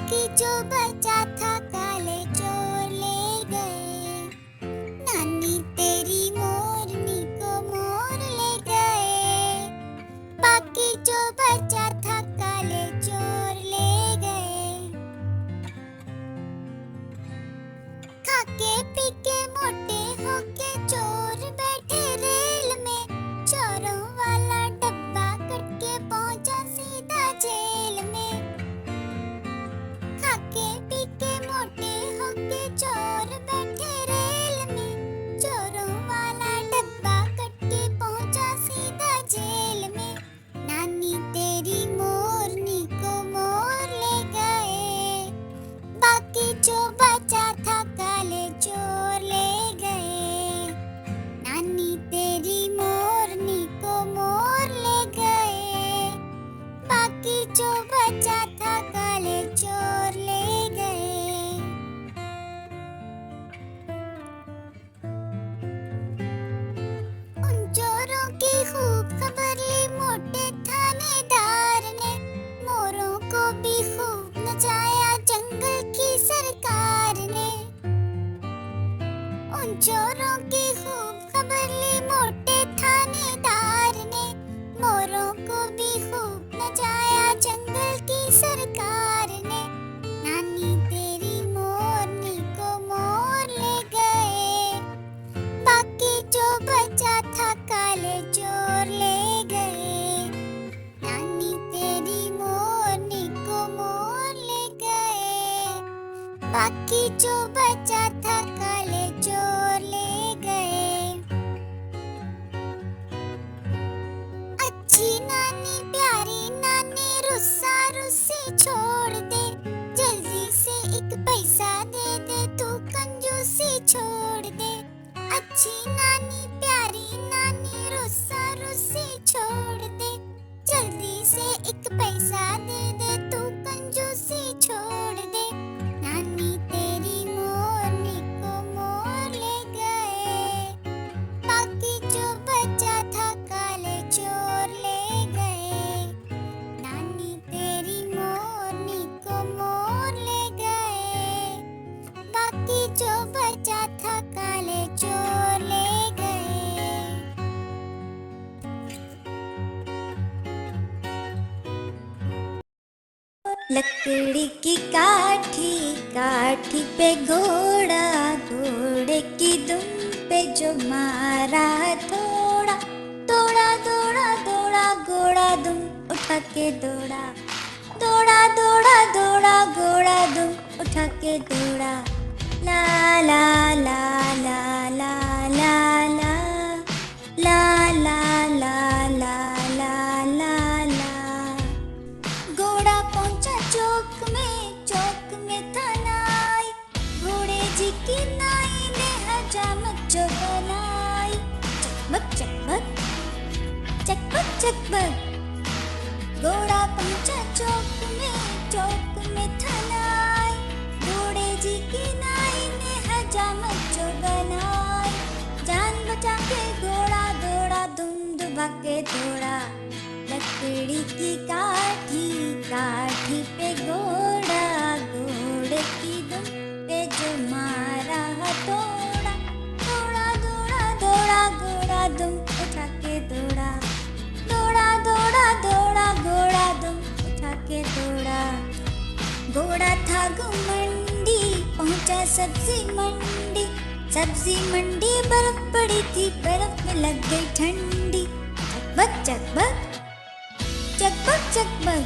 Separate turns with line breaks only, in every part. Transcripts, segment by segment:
बाकी जो बचा था काले चोर ले गए। नानी तेरी मोरनी को मोर ले गए। बाकी जो बचा था काले चोर ले गए। खाके पीके मोटे होके चोर बैठे रेल में। चोरों वाला डब्बा कट के पहुंचा सीधा जेल में। खाके पीके मोटे होके चोर बैठे रेल में। चोरों वाला डब्बा कट के पहुंचा सीधा जेल में। नानी तेरी मोरनी को मोर ले गए। बाकी जो बचा था काले चोर ले गए। नानी तेरी मोरनी को मोर ले गए। बाकी जो बचा था काले चोर ले गए। उन चोरों की खूब खबर ली मोटे थानेदार ने। मोरों को भी खूब नचाया जंगल की सरकार ने। उन चोरों की खूब खबर ली मोटे थानेदार ने। मोरों को भी खूब नचाया जंगल की सरकार ने। नानी तेरी मोरनी को मोर ले गए। बाकी जो बचा था काले चोर ले गए। नानी तेरी मोरनी को मोर ले गए। बाकी जो बचा था काले चोर ले गए। अच्छी नानी प्यारी नानी रुस्सा रुस्सी छोड़ दे। जल्दी से एक पैसा दे दे तू कंजूसी छोड़ दे। अच्छी नानी प्यारी नानी रुस्सा रुस्सी छोड़ दे। जल्दी से एक पैसा दे दे तू कंजूसी छोड़ दे। नानी तेरी मोरनी को मोर ले गए। बाकी जो बचा था काले चोर ले गए। नानी तेरी मोरनी को मोर ले गए। बाकी जो बचा था काले चोर ले गए।
लकड़ी की काठी काठी पे घोड़ा घोड़े की दुम पे जो मारा थोड़ा दौड़ा दौड़ा दौड़ा घोड़ा दुम उठा के दौड़ा दौड़ा दौड़ा दौड़ा घोड़ा दुम उठा के दौड़ा ला ला ला ला ला ला ला ला ला ला ला ला ला ला। घोड़ा पहुंचा चौक में था नाई। घोड़े जी की नाई ने हजामत जो बनाई। चकबक चकबक चकबक चकबक। घोड़ा पहुंचा चौक में था नाई। घोड़े जी की नाई ने हजामत जो बनाई। जान बचा के घोड़ा दौड़ा दुम दुबा के दौड़ा। लकड़ी की काठी काठी पे घोड़ा घोड़े की दुम पे जो मारा हथौड़ा दौड़ा दौड़ा दौड़ा घोड़ा दुम उठा के दौड़ा दौड़ा दौड़ा दौड़ा घोड़ा दुम उठा के दौड़ा। घोड़ा था घुमंडी पहुंचा सब्जी मंडी। सब्जी मंडी बर्फ पड़ी थी बर्फ में लग गई ठंडी। चकबक चकबक चकबक चकबक।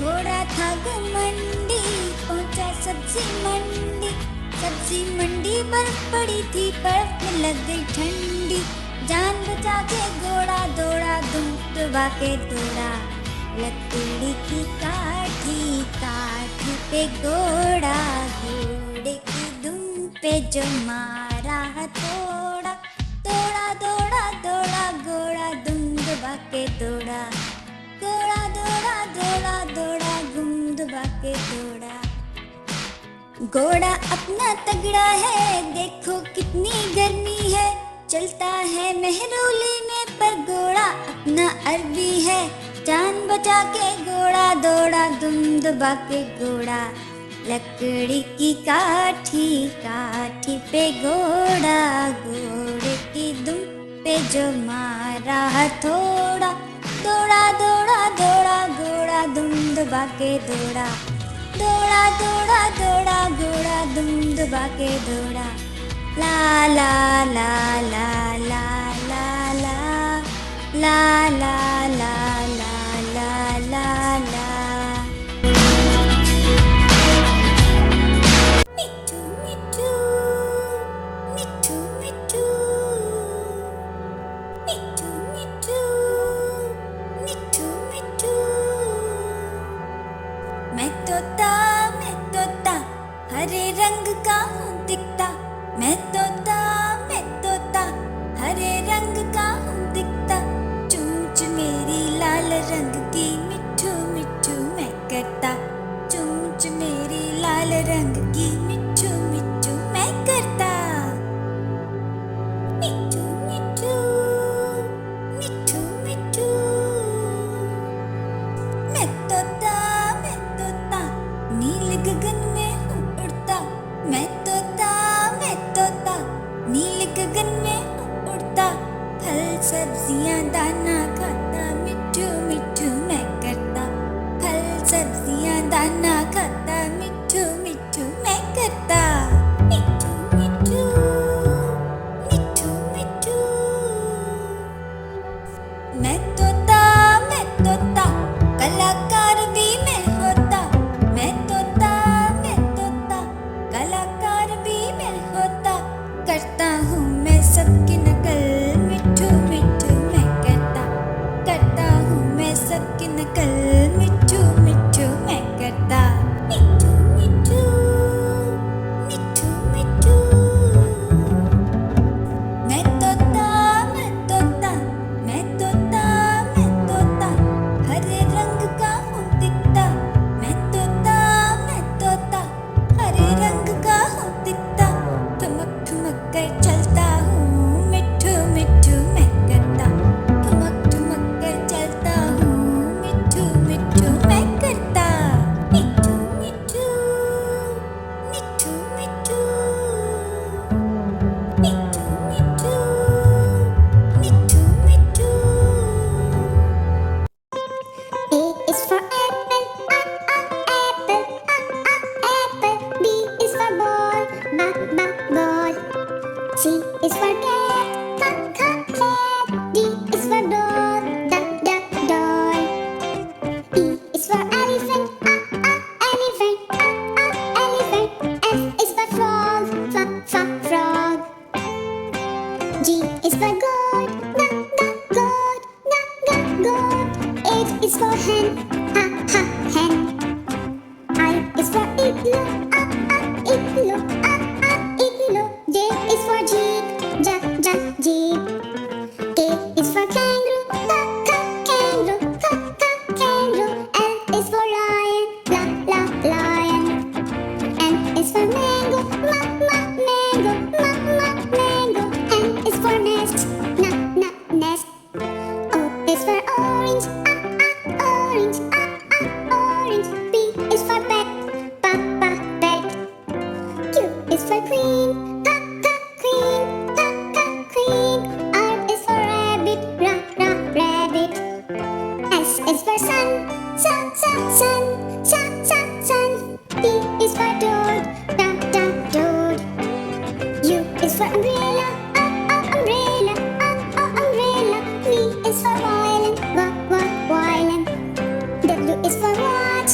घोड़ा था घुमंडी पहुंचा सब्जी मंडी। सब्जी मंडी बर्फ पड़ी थी बर्फ में लग गई ठंडी। जान बचा के घोड़ा दौड़ा दुम दुबा के दौड़ा। लकड़ी की काठी काठी पे घोड़ा घोड़े की दुम पे जो मारा हथौड़ा दौड़ा दौड़ा दौड़ा घोड़ा दुम दुबा के दौड़ा दौड़ा दौड़ा दौड़ा दौड़ा दुम दुबा के दौड़ा। घोड़ा अपना तगड़ा है देखो कितनी गर्मी है। चलता है मेहरौली में पर घोड़ा अपना अरबी है। जान बचा के घोड़ा दौड़ा, दुम दबा के घोड़ा, लकड़ी की काठी काठी पे घोड़ा, घोड़े की दुम पे जो मारा हथौड़ा, दौड़ा दौड़ा दौड़ा घोड़ा, दुम दबा के दौड़ा, दौड़ा दौड़ा दौड़ा घोड़ा, दुम दबा के दौड़ा, ला ला ला ला ला ला ला ला ला ला ला ला ला ला। मिठू मिठू मिठू मिठू मिठू मिठू मिठू मिठू। मैं तोता हरे रंग का हूँ दिखता, मैं तोता हरे रंग का हूँ दिखता, चोंच मेरी लाल रंग की मिठू मिठू मैं करता, चोंच मेरी लाल रंग की मिठू मिठू मैं करता। मिठू मिठू मिठू मिठू। मैं तोता नील गगन में हूँ उड़ता, मैं तोता नील गगन में हूँ उड़ता, फल सब्जियाँ दाना खाता, मिठू मिठू मैं करता, फल सब्जियाँ दाना खाता, मिठू मिठू मैं करता। मिठू मिठू मिठू मिठू। मैं तोता कलाकार भी मैं होता, मैं तोता कलाकार भी मैं होता, करता हूँ मैं सबकी नकल, मिठू मिठू मैं करता हूँ मैं सबकी नकल, मिठू मिठू मैं करता। मिठू मिठू मिठू मिठू। मैं तोता हरे रंग का हूँ दिखता, मैं तोता हरे रंग का हूँ दिखता, ठुमक ठुमक कर चलता हूँ, मिठू मिठू मैं करता, ठुमक ठुमक कर चलता हूँ, मिठू मिठू मैं करता। मिठू मिठू मिठू मिठू मिठू मिठू मिठू मिठू।
A is for apple, apple, apple. B is for ball, ball. C is for cat, cat. D is for doll, doll. E is for elephant, elephant. F is for frog, frog. G is for goat, goat. H is for hen, hen. I is for igloo, igloo. J is for jeep, jeep. K is for kangaroo, kangaroo. L is for lion, lion. M is for mango, mango. N is for nest, nest. O is for orange, orange. P is for pet, pet. Q is for queen, queen. R is for rabbit, rabbit. S is for sun. T is for toad, toad. U is for umbrella, umbrella. V is for violin, violin. W is for watch,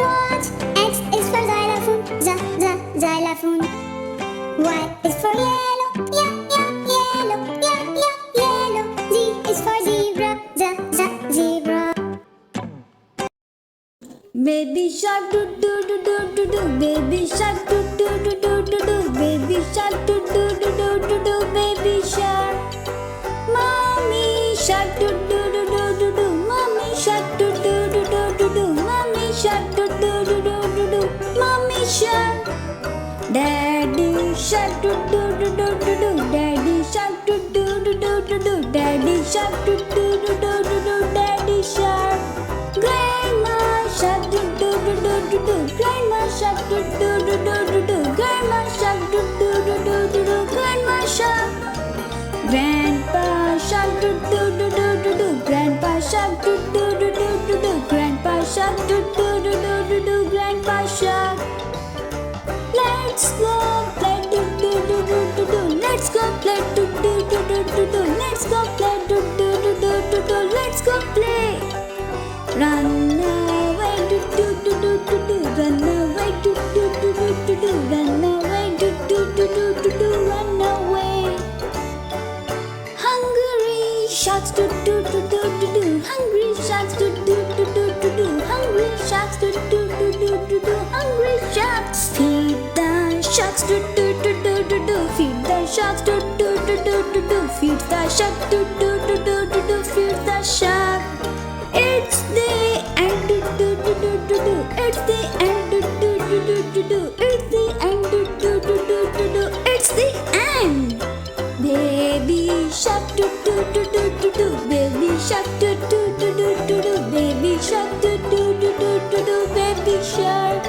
watch. X is for xylophone, xylophone. Y is for yellow, yellow. Z is for zebra, zebra.
Baby shark do do do do do do, baby shark do do do do do do, baby shark do do do do do do, baby shark. Mommy shark do do do do do do, mommy shark do do do do do do, mommy shark do do do do do do, mommy shark. Daddy shark do do do do do do, daddy shark do do do do do do. Daddy shark do do do do do do. Daddy shark. Grandma shark do do do do do do. Grandma shark do do do do do do. Grandma shark do do do do do do. Grandma shark. Grandpa shark do do do do do do. Grandpa shark do do do do do do. Grandpa shark do do do do do do. Grandpa shark. Let's go play do do do do do do. Let's go play do do do do do do. Let's go play do do do do do do. Let's go play. Run away do do do do do do. Run away do do do do do do. Run away do do do do do do. Run away. Hungry sharks do do do do do do. Hungry sharks do do do do do do. Hungry sharks do do do do do do. Hungry sharks. Feed the sharks do do do do do do. Feed the sharks do do do do do do. Feed the shark do do do do do do. Feed the shark. It's the end do do do do do do. It's the end do do do do do do. It's the end do do do do do do. It's the end. Baby shark do do do do do do. Baby shark do do do do do do. Baby shark do do do do do do. Baby shark.